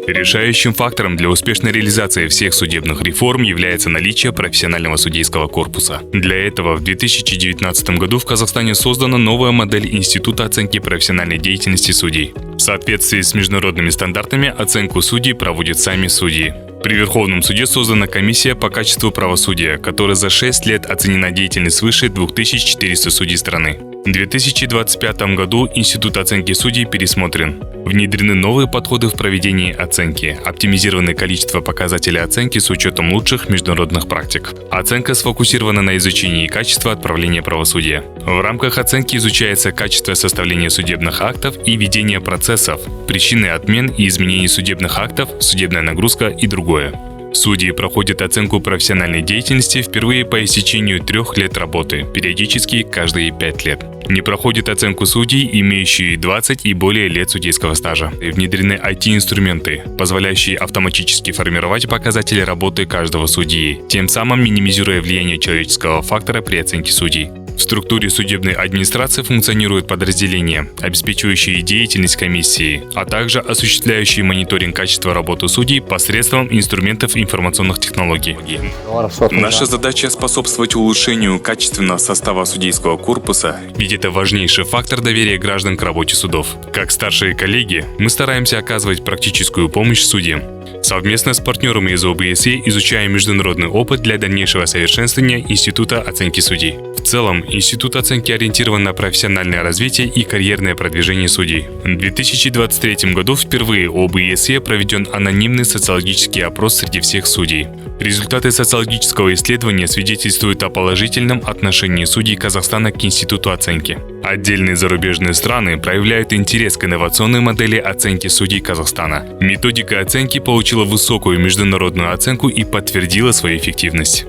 Решающим фактором для успешной реализации всех судебных реформ является наличие профессионального судейского корпуса. Для этого в 2019 году в Казахстане создана новая модель Института оценки профессиональной деятельности судей. В соответствии с международными стандартами оценку судей проводят сами судьи. При Верховном суде создана комиссия по качеству правосудия, которая за 6 лет оценена деятельность свыше 2400 судей страны. В 2025 году Институт оценки судей пересмотрен. Внедрены новые подходы в проведении оценки, оптимизировано количество показателей оценки с учетом лучших международных практик. Оценка сфокусирована на изучении качества отправления правосудия. В рамках оценки изучается качество составления судебных актов и ведения процессов, причины отмен и изменений судебных актов, судебная нагрузка и другое. Судьи проходят оценку профессиональной деятельности впервые по истечению 3 лет работы, периодически каждые 5 лет. Не проходят оценку судей, имеющие 20 и более лет судейского стажа. Внедрены IT-инструменты, позволяющие автоматически формировать показатели работы каждого судьи, тем самым минимизируя влияние человеческого фактора при оценке судей. В структуре судебной администрации функционируют подразделения, обеспечивающие деятельность комиссии, а также осуществляющие мониторинг качества работы судей посредством инструментов информационных технологий. Наша задача способствовать улучшению качественного состава судейского корпуса, ведь это важнейший фактор доверия граждан к работе судов. Как старшие коллеги, мы стараемся оказывать практическую помощь судьям. Совместно с партнерами из ОБСЕ изучаем международный опыт для дальнейшего совершенствования Института оценки судей. В целом, Институт оценки ориентирован на профессиональное развитие и карьерное продвижение судей. В 2023 году впервые ОБСЕ проведен анонимный социологический опрос среди всех судей. Результаты социологического исследования свидетельствуют о положительном отношении судей Казахстана к Институту оценки. Отдельные зарубежные страны проявляют интерес к инновационной модели оценки судей Казахстана. Методика оценки получила высокую международную оценку и подтвердила свою эффективность.